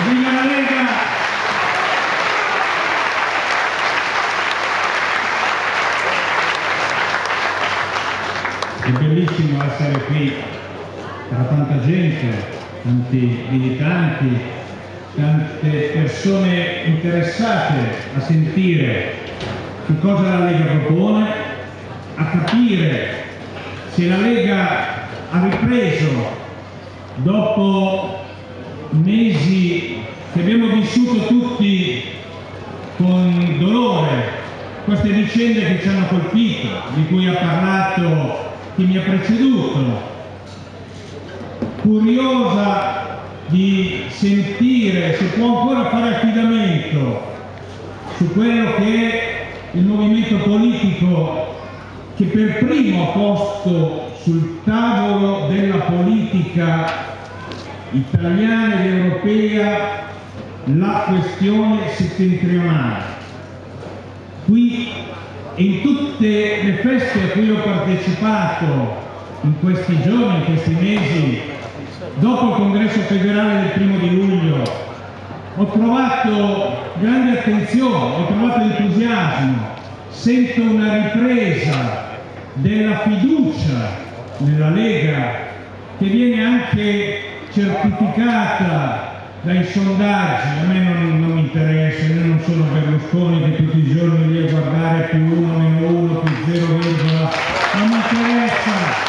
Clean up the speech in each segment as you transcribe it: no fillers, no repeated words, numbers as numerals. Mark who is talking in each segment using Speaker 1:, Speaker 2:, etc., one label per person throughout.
Speaker 1: Viva la Lega! È bellissimo essere qui tra tanta gente, tanti militanti, tante persone interessate a sentire che cosa la Lega propone, a capire se la Lega ha ripreso dopo mesi che abbiamo vissuto tutti con dolore, queste vicende che ci hanno colpito, di cui ha parlato chi mi ha preceduto, curiosa di sentire se può ancora fare affidamento su quello che è il movimento politico che per primo ha posto sul tavolo della politica italiana ed europea la questione settentrionale. Qui e in tutte le feste a cui ho partecipato in questi giorni, in questi mesi, dopo il congresso federale del 1° di luglio, ho trovato grande attenzione, ho trovato entusiasmo, sento una ripresa della fiducia nella Lega che viene anche certificata dai sondaggi. A me non mi interessa, io non sono Berlusconi che tutti i giorni lì a guardare +1, -1, +0, non mi interessa.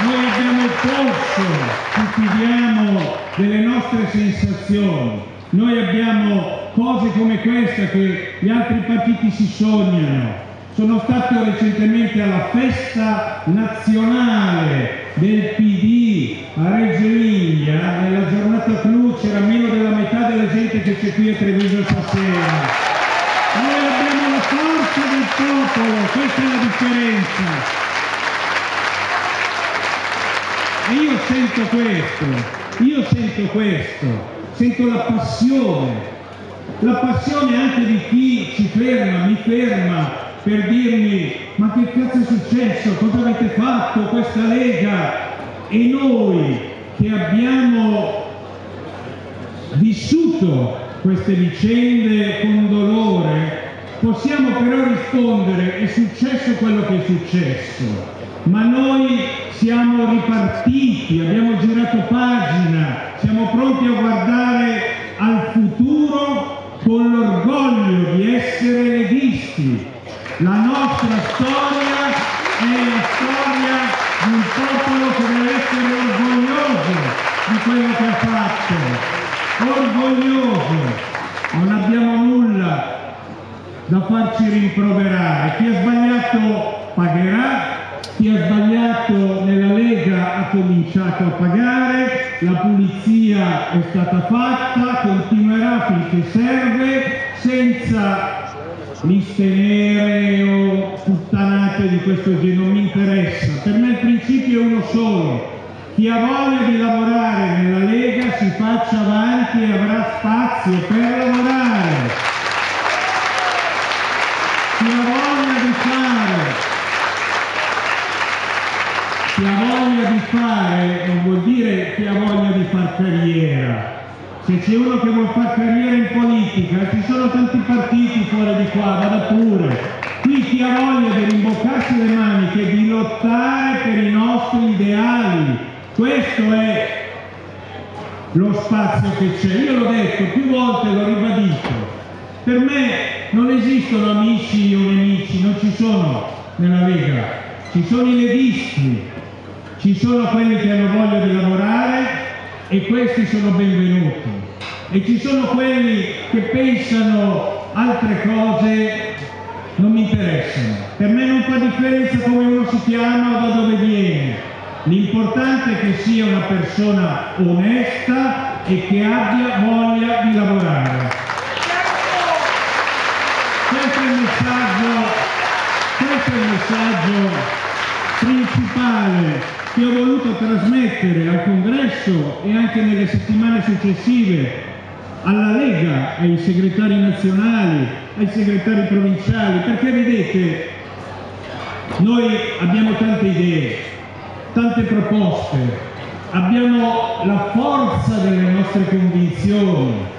Speaker 1: Noi abbiamo il polso, ci fidiamo delle nostre sensazioni, noi abbiamo cose come questa che gli altri partiti si sognano. Sono stato recentemente alla festa nazionale del PD a Reggio Emilia, nella giornata clou c'era meno della metà della gente che c'è qui a Treviso stasera. Noi abbiamo la forza del popolo, questa è la differenza. E io sento questo, sento la passione anche di chi ci ferma, mi ferma, per dirmi: ma che cazzo è successo? Cosa avete fatto questa Lega? E noi che abbiamo vissuto queste vicende con dolore possiamo però rispondere: è successo quello che è successo, ma noi siamo ripartiti, abbiamo girato pagina, siamo pronti a guardare al futuro con l'orgoglio di essere leghisti. La nostra storia è la storia di un popolo che deve essere orgoglioso di quello che ha fatto, orgoglioso. Non abbiamo nulla da farci rimproverare. Chi ha sbagliato pagherà, chi ha sbagliato nella Lega ha cominciato a pagare, la pulizia è stata fatta, continuerà finché serve, senza liste nere o puttanate di questo genere, non mi interessa. Per me il principio è uno solo: chi ha voglia di lavorare nella Lega si faccia avanti e avrà spazio per lavorare. Chi ha voglia di fare non vuol dire chi ha voglia di far carriera. Se c'è uno che vuole fare carriera in politica, ci sono tanti partiti fuori di qua, vada pure. Qui chi ha voglia di rimboccarsi le maniche e di lottare per i nostri ideali, questo è lo spazio che c'è. Io l'ho detto più volte, l'ho ribadito. Per me non esistono amici o nemici, non ci sono nella Lega. Ci sono i leghisti, ci sono quelli che hanno voglia di lavorare e questi sono benvenuti, e ci sono quelli che pensano altre cose, non mi interessano. Per me non fa differenza come uno si chiama o da dove viene, l'importante è che sia una persona onesta e che abbia voglia di lavorare. Questo è il messaggio principale che ho voluto trasmettere al Congresso e anche nelle settimane successive alla Lega, ai segretari nazionali, ai segretari provinciali, perché vedete, noi abbiamo tante idee, tante proposte, abbiamo la forza delle nostre convinzioni.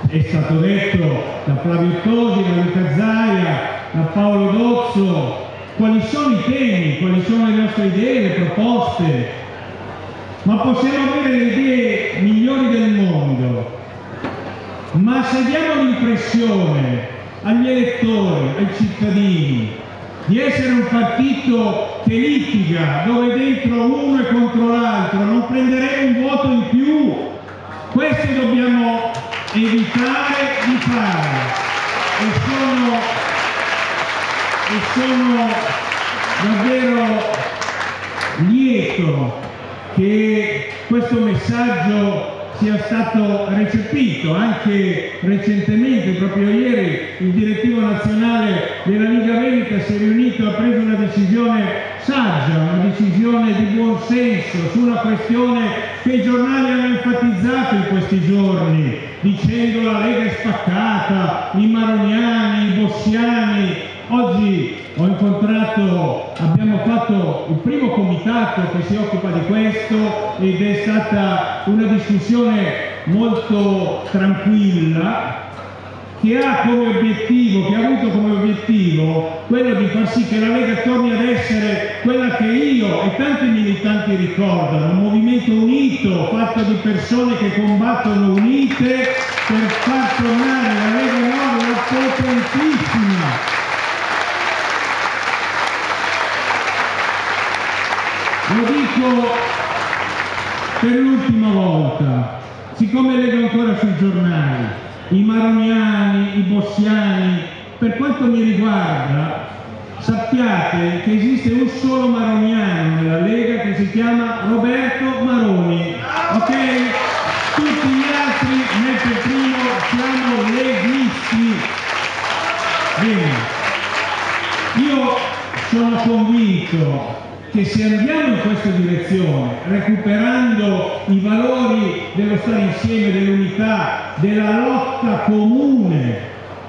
Speaker 1: È stato detto da Flavio Tosi, da Luca Zaia, da Paolo Dozzo, quali sono i temi, quali sono le nostre idee, le proposte, ma possiamo avere le idee migliori del mondo, ma se diamo l'impressione agli elettori, ai cittadini, di essere un partito che litiga, dove dentro uno è contro l'altro, non prenderemo un voto in più. Questo dobbiamo evitare di fare e sono davvero lieto che questo messaggio sia stato recepito. Anche recentemente, proprio ieri, il direttivo nazionale della Liga Veneta si è riunito e ha preso una decisione saggia, una decisione di buon senso su una questione che i giornali hanno enfatizzato in questi giorni, dicendo la Lega è spaccata, i maroniani, i bossiani. Oggi abbiamo fatto il primo comitato che si occupa di questo ed è stata una discussione molto tranquilla che ha avuto come obiettivo quello di far sì che la Lega torni ad essere quella che io e tanti militanti ricordano, un movimento unito, fatto di persone che combattono unite per far tornare la Lega Nord una potentissima. Lo dico per l'ultima volta, siccome leggo ancora sui giornali, i maroniani, i bossiani, per quanto mi riguarda, sappiate che esiste un solo maroniano nella Lega che si chiama Roberto Maroni, ok? Tutti gli altri nel per primo siamo leghisti. Bene, io sono convinto che se andiamo in questa direzione, recuperando i valori dello stare insieme, dell'unità, della lotta comune,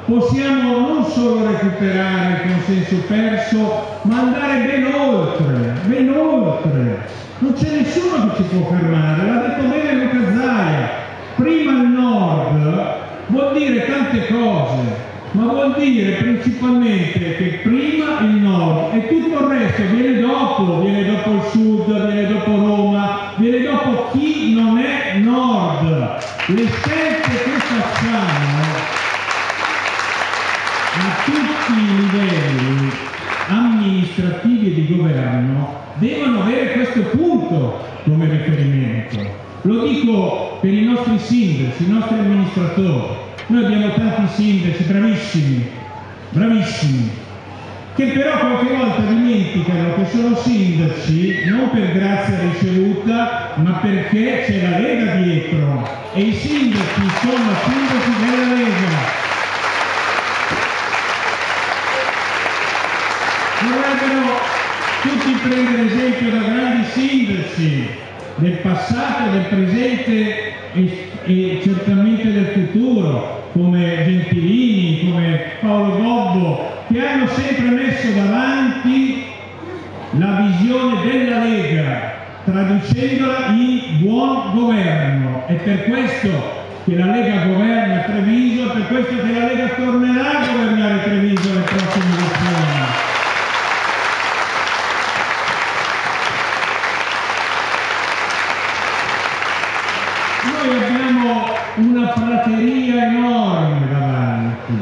Speaker 1: possiamo non solo recuperare il consenso perso, ma andare ben oltre, ben oltre. Non c'è nessuno che ci può fermare, l'ha detto bene Luca Zaia. Prima il Nord vuol dire tante cose, ma vuol dire principalmente che prima il Nord e tutto il resto viene dopo il Sud, viene dopo Roma, viene dopo chi non è Nord. Le scelte che facciamo a tutti i livelli amministrativi e di governo devono avere questo punto come riferimento. Lo dico per i nostri sindaci, i nostri amministratori. Noi abbiamo tanti sindaci bravissimi, bravissimi, che però qualche volta dimenticano che sono sindaci non per grazia ricevuta, ma perché c'è la Lega dietro e i sindaci sono sindaci della Lega. Dovrebbero tutti prendere esempio da grandi sindaci del passato, del presente e certamente del futuro, come Gentilini, come Paolo Gobbo, che hanno sempre messo davanti la visione della Lega, traducendola in buon governo. È per questo che la Lega governa Treviso, è per questo che la Lega tornerà a governare Treviso alle prossime elezioni. Noi abbiamo una prateria enorme davanti.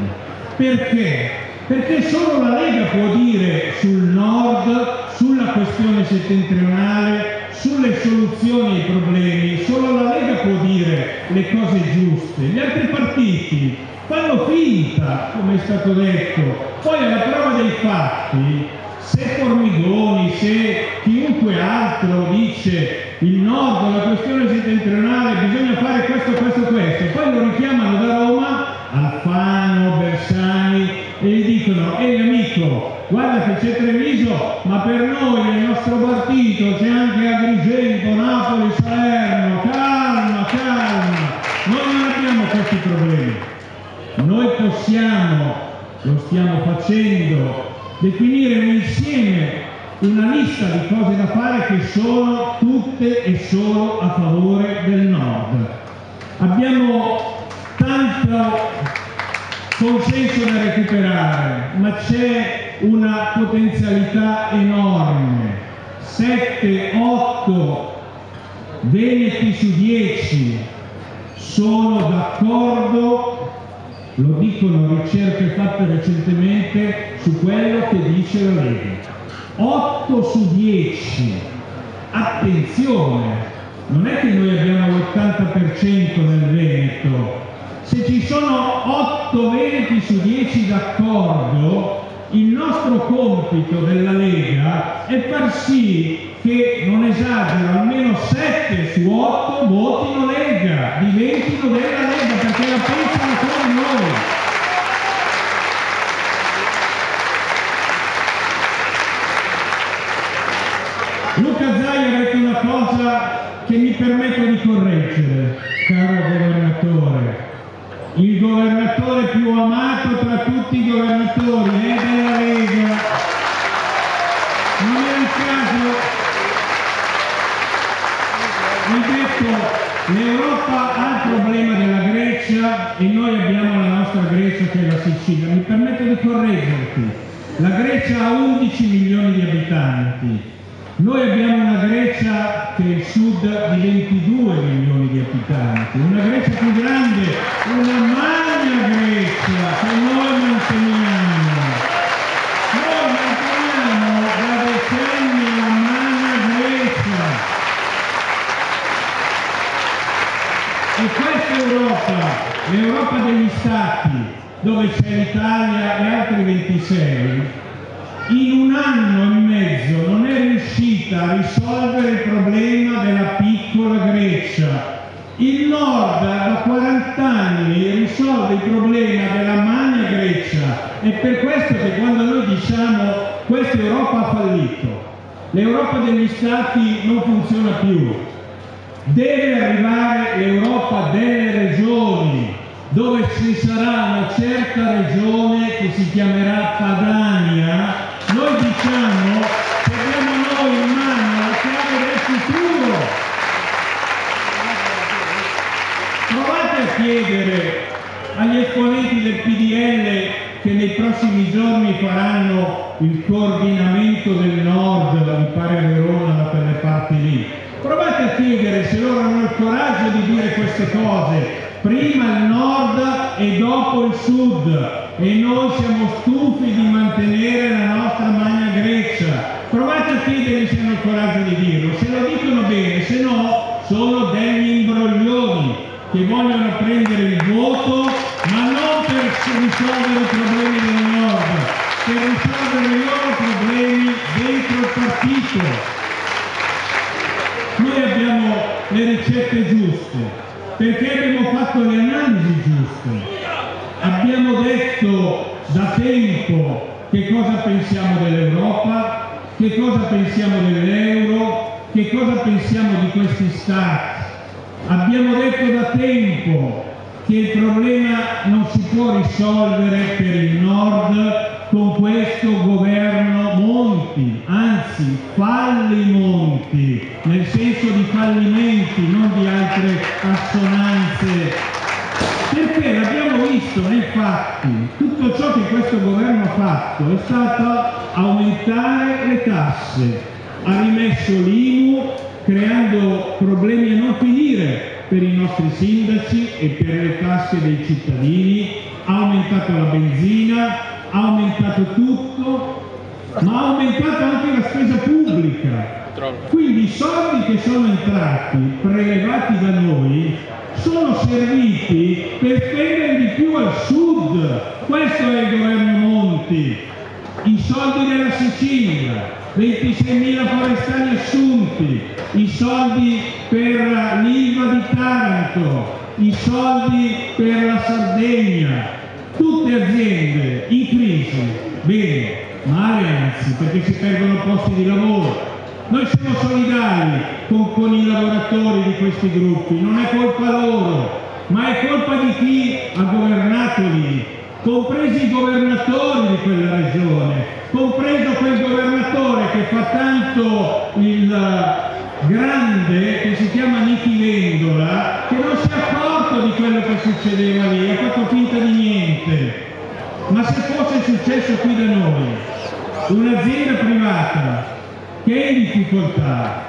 Speaker 1: Perché? Perché solo la Lega può dire sul Nord, sulla questione settentrionale, sulle soluzioni ai problemi, solo la Lega può dire le cose giuste. Gli altri partiti fanno finta, come è stato detto, poi alla prova dei fatti, se Formigoni, se chiunque altro dice il Nord, la questione settentrionale, bisogna fare questo, poi lo richiamano da Roma, Alfano, Bersani, e gli dicono: ehi amico, guarda che c'è Treviso, ma per noi nel nostro partito c'è anche Agrigento, Napoli, Salerno, calma, noi non abbiamo questi problemi. Noi possiamo, lo stiamo facendo, definire un insieme una lista di cose da fare che sono tutte e solo a favore del Nord. Abbiamo tanto consenso da recuperare, ma c'è una potenzialità enorme. 7-8 veneti su 10 sono d'accordo, lo dicono ricerche fatte recentemente, su quello che dice la Lega. 8 su 10. Attenzione, non è che noi abbiamo l'80% nel Veneto. Se ci sono 8 veneti su 10 d'accordo, il nostro compito della Lega è far sì che, non esagero, almeno 7 su 8 votino Lega, diventino della Lega, perché la pensano come noi. Luca Zaia ha detto una cosa che mi permetto di correggere, caro governatore. Il governatore più amato tra tutti i governatori è della Lega. Non è il caso. Ho detto, l'Europa ha il problema della Grecia e noi abbiamo la nostra Grecia che è la Sicilia. Mi permetto di correggerti. La Grecia ha 11 milioni di abitanti. Noi abbiamo una Grecia che è il sud di 22 milioni di abitanti, una Grecia più grande, una magna Grecia che noi manteniamo. Noi manteniamo da decenni la magna Grecia. E questa Europa, l'Europa degli Stati, dove c'è l'Italia e altri 26, in un anno e mezzo non è riuscita a risolvere il problema della piccola Grecia. Il Nord da 40 anni risolve il problema della magna Grecia. È per questo che quando noi diciamo questa Europa ha fallito, l'Europa degli Stati non funziona più, deve arrivare l'Europa delle regioni, dove ci sarà una certa regione che si chiamerà Padania. Noi diciamo che abbiamo noi in mano la chiave del futuro. Provate a chiedere agli esponenti del PDL che nei prossimi giorni faranno il coordinamento del Nord, mi pare a Verona, da quelle parti lì. Provate a chiedere se loro hanno il coraggio di dire queste cose. Prima il Nord e dopo il Sud, e noi siamo stufi di mantenere la nostra magna Grecia. Provate a chiedergli se hanno il coraggio di dirlo, se lo dicono bene, se no sono degli imbroglioni che vogliono prendere il voto, ma non per risolvere i problemi del Nord, per risolvere i loro problemi dentro il partito. Noi abbiamo le ricette giuste, perché abbiamo fatto le analisi giuste. Abbiamo detto da tempo che cosa pensiamo dell'Europa, che cosa pensiamo dell'euro, che cosa pensiamo di questi stati. Abbiamo detto da tempo che il problema non si può risolvere per il Nord con questo governo Monti, anzi fallimonti, nel senso di fallimenti, non di altre assonanze. Perché l'abbiamo visto nei fatti, tutto ciò che questo governo ha fatto è stato aumentare le tasse, ha rimesso l'IMU creando problemi a non finire per i nostri sindaci e per le tasche dei cittadini, ha aumentato la benzina, ha aumentato tutto, ma ha aumentato anche la spesa pubblica. Quindi i soldi che sono entrati, prelevati da noi, sono serviti per spendere di più al sud. Questo è il governo Monti. I soldi della Sicilia, 26.000 forestali assunti, i soldi per l'Ilva di Taranto, i soldi per la Sardegna, tutte aziende in crisi, bene, male anzi, perché si perdono posti di lavoro. Noi siamo solidali con i lavoratori di questi gruppi, non è colpa loro, ma è colpa di chi ha governato lì, compresi i governatori di quella regione, compreso quel governatore che fa tanto il grande, che si chiama Nichi Vendola, che non si è accorto di quello che succedeva lì, ha fatto finta di niente. Ma se fosse successo qui da noi, un'azienda privata che è in difficoltà,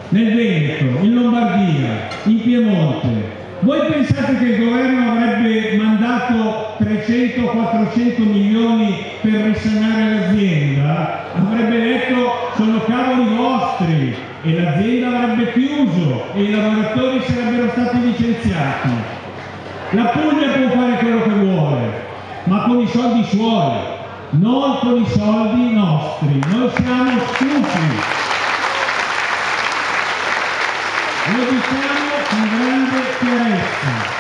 Speaker 1: nel Veneto, in Lombardia, in Piemonte, voi pensate che il governo avrebbe mandato 300-400 milioni per risanare l'azienda? Avrebbe detto sono cavoli vostri e l'azienda avrebbe chiuso e i lavoratori sarebbero stati licenziati. La Puglia può fare quello che vuole, ma con i soldi suoi, non con i soldi nostri. Noi siamo stufi. Lo diciamo con grande chiarezza.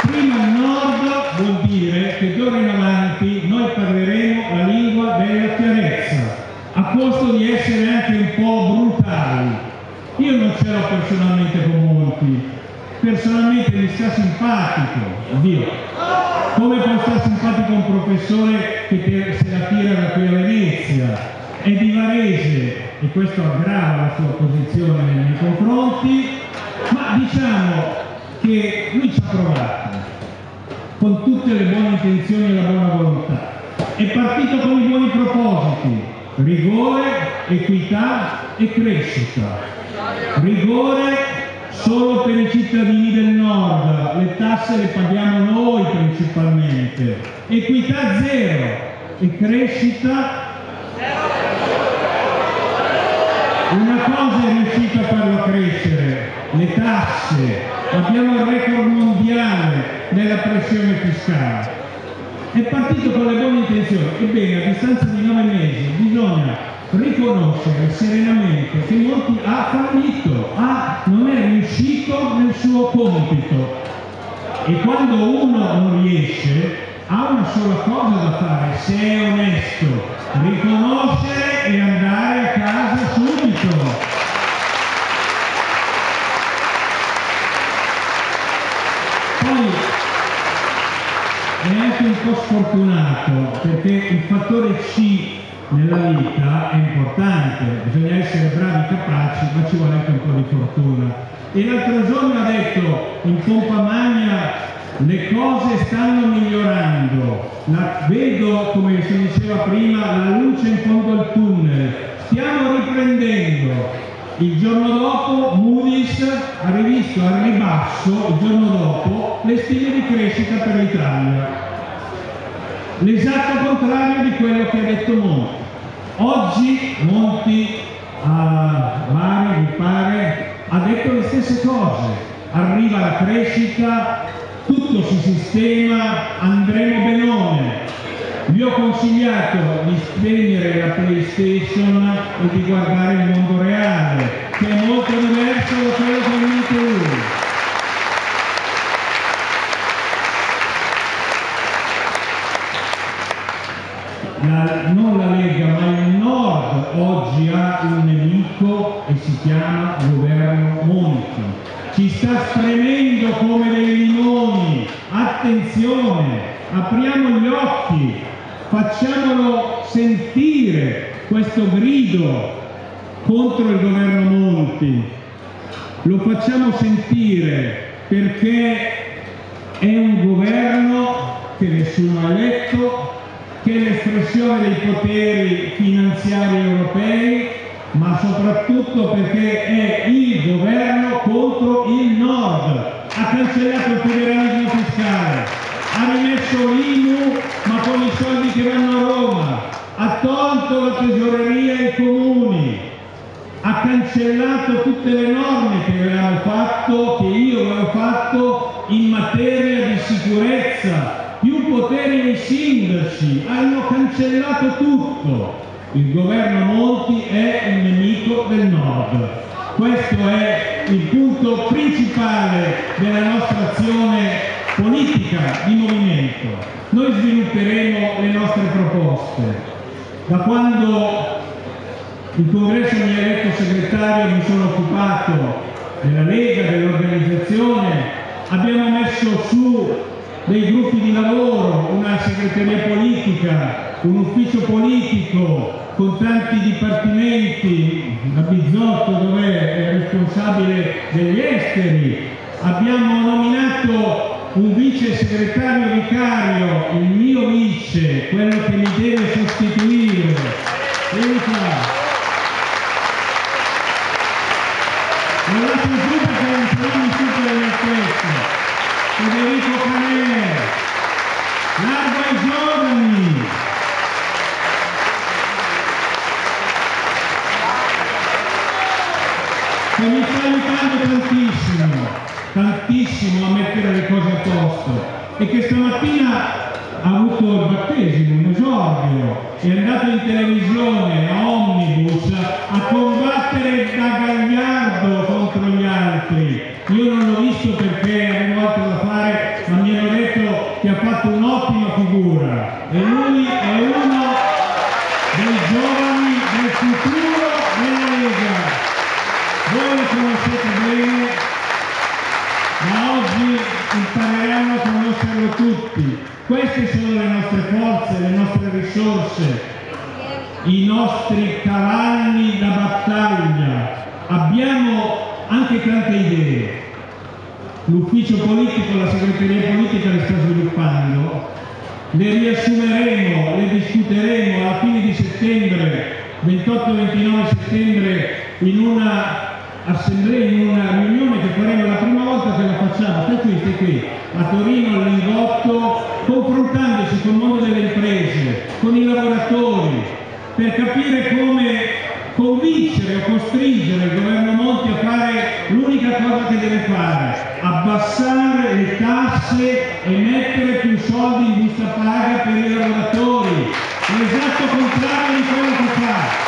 Speaker 1: Prima il nord vuol dire che d'ora in avanti noi parleremo la lingua della chiarezza, a costo di essere anche un po' brutali. Io non ce l'ho personalmente con molti, personalmente mi sta simpatico, oddio, come può stare simpatico un professore che se la tira da qui a Venezia, è di Varese e questo aggrava la sua posizione nei miei confronti, ma diciamo che lui ci ha provato con tutte le buone intenzioni e la buona volontà, è partito con i buoni propositi: rigore, equità e crescita. Rigore solo per i cittadini del nord, le tasse le paghiamo noi principalmente, equità zero e crescita. Una cosa è riuscita a farlo crescere, le tasse, abbiamo il record mondiale nella pressione fiscale. È partito con le buone intenzioni, ebbene a distanza di 9 mesi bisogna riconoscere serenamente che Monti ha fallito, non è riuscito nel suo compito e quando uno non riesce ha una sola cosa da fare, se è onesto, riconoscere e andare a casa subito. Poi è anche un po' sfortunato perché il fattore C nella vita è importante, bisogna essere bravi, capaci, ma ci vuole anche un po' di fortuna. E l'altro giorno ha detto in pompa magna: le cose stanno migliorando, vedo, come si diceva prima, la luce in fondo al tunnel, stiamo riprendendo. Il giorno dopo Moody's ha rivisto al ribasso, il giorno dopo, le stime di crescita per l'Italia. L'esatto contrario di quello che ha detto Monti. Oggi Monti a Bari, mi pare, ha detto le stesse cose. Arriva la crescita, tutto si sistema, andremo benone. Vi ho consigliato di spegnere la PlayStation e di guardare il mondo reale, che è molto diverso da quello che ha detto lui. Non la Lega, ma il Nord oggi ha un nemico e si chiama governo Monti. Ci sta spremendo come dei limoni. Attenzione, apriamo gli occhi, facciamolo sentire questo grido contro il governo Monti. Lo facciamo sentire perché è un governo che nessuno ha eletto, che è l'espressione dei poteri finanziari europei, ma soprattutto perché è il governo contro il Nord. Ha cancellato il federalismo fiscale, ha rimesso l'IMU ma con i soldi che vanno a Roma, ha tolto la tesoreria ai comuni, ha cancellato tutte le norme che avevamo fatto, che io avevo fatto in materia di sicurezza, più poteri ai sindaci, hanno cancellato tutto. Il governo Monti è il nemico del Nord. Questo è il punto principale della nostra azione politica di movimento. Noi svilupperemo le nostre proposte. Da quando il congresso mi ha eletto segretario mi sono occupato della Lega, dell'organizzazione, abbiamo messo su dei gruppi di lavoro, una segreteria politica un ufficio politico con tanti dipartimenti, la Bizzotto dov'è, è responsabile degli esteri, abbiamo nominato un vice segretario vicario, il mio vice, quello che mi deve sostituire. Vieni qua. Non lascio più perché non sarò in tutto le mie teste. Federico Canè, largo ai giovani. Che mi sta aiutando tantissimo a mettere le cose a posto e che stamattina ha avuto il battesimo, un esordio, è andato in televisione a Omnibus a combattere da gagliardo contro gli altri. Io non l'ho visto perché avevo altro da fare, ma mi hanno detto che ha fatto un'ottima figura e lui è uno dei giovani del futuro della Lega. Voi lo conoscete bene, ma oggi impareranno a conoscerlo tutti. Queste sono le nostre forze, le nostre risorse, i nostri cavalli da battaglia. Abbiamo anche tante idee. L'ufficio politico, la segreteria politica le sta sviluppando, le riassumeremo, le discuteremo alla fine di settembre, 28-29 settembre, in una assemblea, in una riunione che faremo la prima volta che la facciamo, stai qui, a Torino, al Lingotto, confrontandoci con il mondo delle imprese, con i lavoratori, per capire come convincere o costringere il governo Monti a fare l'unica cosa che deve fare, abbassare le tasse e mettere più soldi in busta paga per i lavoratori, l'esatto contrario di quello che fa.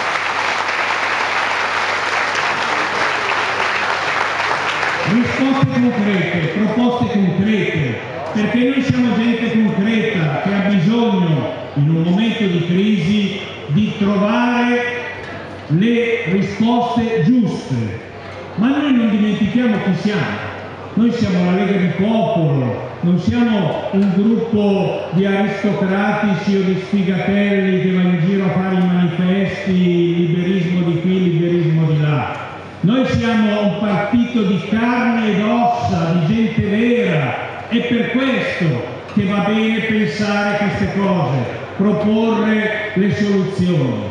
Speaker 1: Risposte concrete, proposte concrete, perché noi siamo gente concreta che ha bisogno in un momento di crisi di trovare le risposte giuste. Ma noi non dimentichiamo chi siamo. Noi siamo la Lega di Popolo, non siamo un gruppo di aristocratici o di sfigatelli che va in giro a fare i manifesti, liberismo di qui, liberismo di là. Noi siamo un partito di carne ed ossa, di gente vera, è per questo che va bene pensare queste cose, proporre le soluzioni.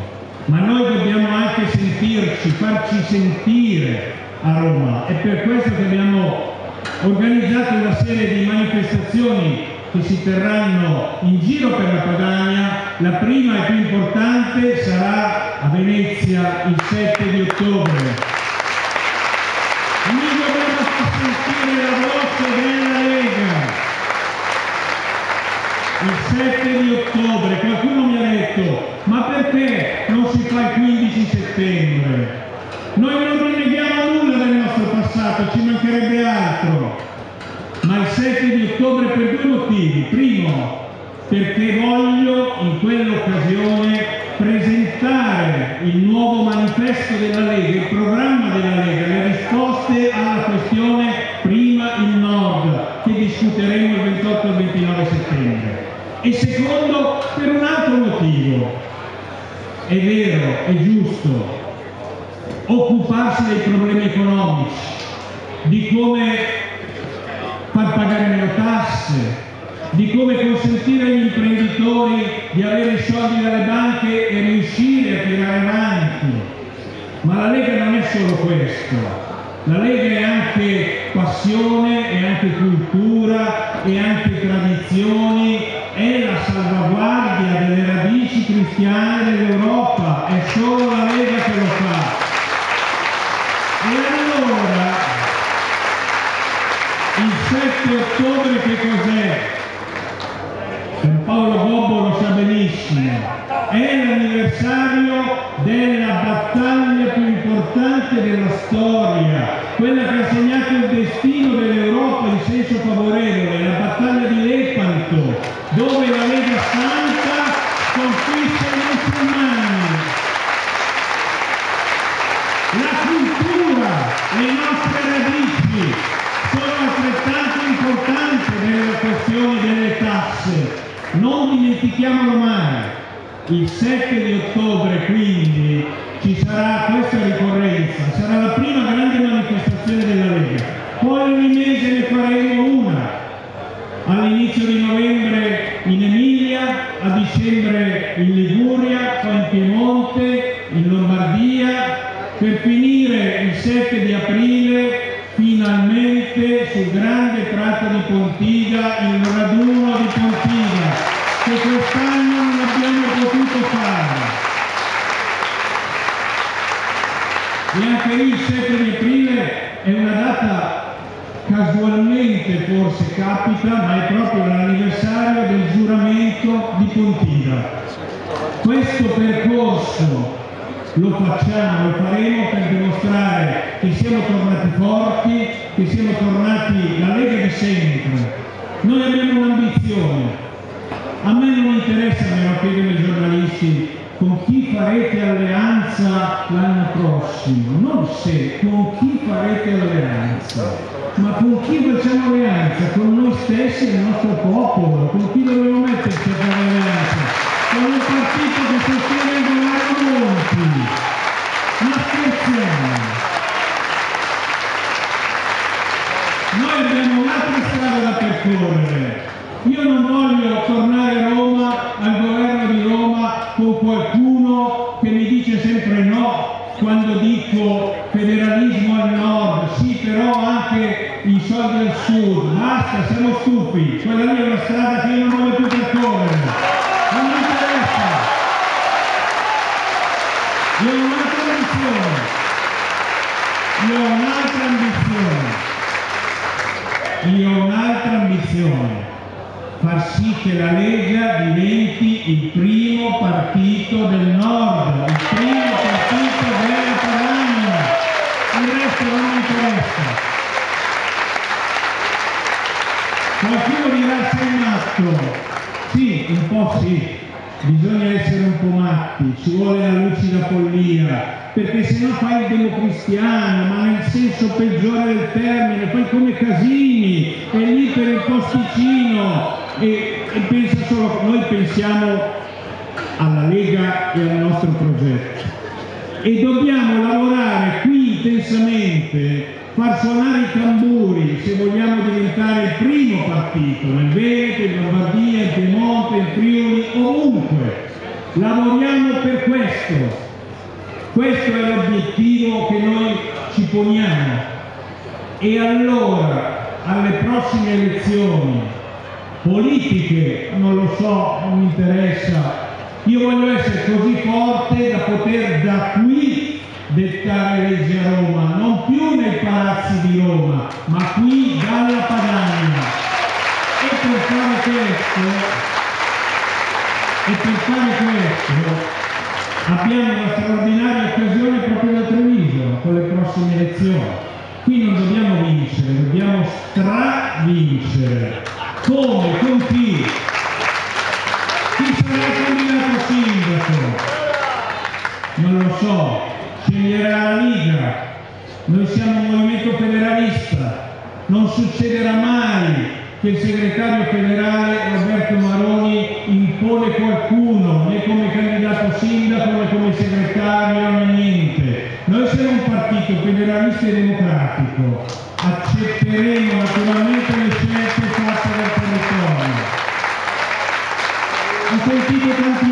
Speaker 1: Ma noi dobbiamo anche sentirci, farci sentire a Roma. È per questo che abbiamo organizzato una serie di manifestazioni che si terranno in giro per la Padania. La prima e più importante sarà a Venezia il 7 di ottobre. Noi dobbiamo far sentire la voce della Lega. Il 7 di ottobre, qualcuno mi ha detto, ma perché non si fa il 15 settembre? Noi non rinneghiamo nulla del nostro passato, ci mancherebbe altro, ma il 7 di ottobre per due motivi. Primo, perché voglio in quell'occasione presentare il nuovo manifesto della Lega, il programma della Lega, le risposte alla questione prima il Nord, che discuteremo il 28 e il 29 settembre. E secondo, per un altro motivo. È vero, è giusto occuparsi dei problemi economici, di come far pagare meno tasse, di come consentire agli imprenditori di avere i soldi dalle banche e riuscire a tirare avanti. Ma la Lega non è solo questo, la Lega è anche passione, è anche cultura, è anche tradizioni, è la salvaguardia delle radici cristiane dell'Europa, è solo la Lega che lo fa. E allora, il 7 ottobre che cos'è? Paolo Bobbo lo sa benissimo, è l'anniversario della battaglia più importante della storia, quella che ha segnato il destino dell'Europa in senso favorevole, la battaglia di Lepanto, dove la Lega Santa sconfisse i musulmani. La cultura, le nostre radici sono altrettanto importanti nella questione delle tasse. Non dimentichiamolo mai. Il 7 di ottobre quindi ci sarà questa ricorrenza, sarà la prima grande manifestazione della Lega, poi ogni mese ne faremo una, all'inizio di novembre in Emilia, a dicembre in Liguria, poi in Piemonte, in Lombardia, per finire il 7 di aprile finalmente sul grande tratto di Pontiga, il raduno di Pontiga, che quest'anno non abbiamo potuto fare. E anche lì il 7 di aprile è una data casualmente forse capita, ma è proprio l'anniversario del giuramento di Pontiga. Questo percorso lo facciamo, lo faremo per dimostrare che siamo tornati forti, che siamo tornati la Lega di sempre. Noi abbiamo un'ambizione. A me non interessa, me lo chiedono i giornalisti, con chi farete alleanza l'anno prossimo, non se, con chi farete alleanza, ma con chi facciamo alleanza? Con noi stessi e il nostro popolo, con chi dobbiamo metterci a fare alleanza? Con un partito che sostiene il governo Monti, ma scherziamo. Noi abbiamo un'altra strada da percorrere. Io non voglio tornare a Roma, al governo di Roma, con qualcuno che mi dice sempre no quando dico federalismo al nord, sì però anche i soldi al sud, basta, siamo stufi, quella lì è una strada che io non voglio più percorrere, non mi interessa. Io ho un'altra ambizione, far sì che la Lega diventi il primo partito del nord, il primo partito della Padania, il resto non mi interessa. Qualcuno dirà sei matto, sì, un po' sì, bisogna essere un po' matti, ci vuole la lucida follia, perché se no fai il democristiano, ma nel senso peggiore del termine, fai come Casini, è lì per il posticino e pensa solo, noi pensiamo alla Lega e al nostro progetto e dobbiamo lavorare qui intensamente, far suonare i tamburi se vogliamo diventare il primo partito, nel Veneto, in Lombardia, in Piemonte, in Friuli, ovunque. Lavoriamo per questo. Questo è l'obiettivo che noi ci poniamo e allora alle prossime elezioni politiche, non lo so, non mi interessa, io voglio essere così forte da poter da qui dettare leggi a Roma, non più nei palazzi di Roma, ma qui dalla Padania. E per fare questo abbiamo una straordinaria occasione proprio da Treviso con le prossime elezioni. Qui non dobbiamo vincere, dobbiamo stravincere. Come? Con chi? Chi sarà il candidato sindaco? Non lo so, sceglierà la Liga. Noi siamo un movimento federalista, non succederà mai che il segretario federale Roberto Maroni impone qualcuno, né come candidato sindaco né come segretario né niente. Noi siamo un partito federalista e democratico, accetteremo naturalmente le scelte fatte dal territorio. Ho sentito tanti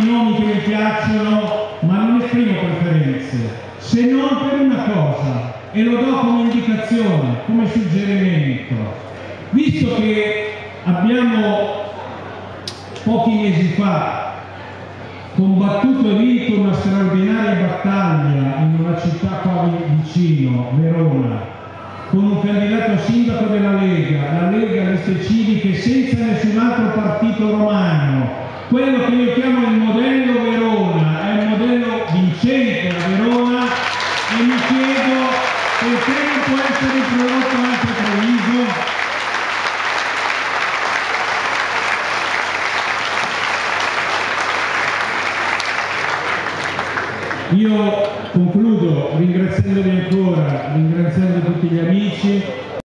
Speaker 1: nomi che mi piacciono, ma non esprimo preferenze, se non per una cosa, e lo do come indicazione, come suggerimento. Visto che abbiamo pochi mesi fa combattuto e vinto una straordinaria battaglia in una città qua vicino, Verona, con un candidato sindaco della Lega, la Lega Liste Civiche, senza nessun altro partito romano, quello che io chiamo il modello Verona, è il modello vincente a Verona, e mi chiedo perché non può essere riprodotto anche a Treviso? Io concludo ringraziandovi ancora, ringraziando tutti gli amici,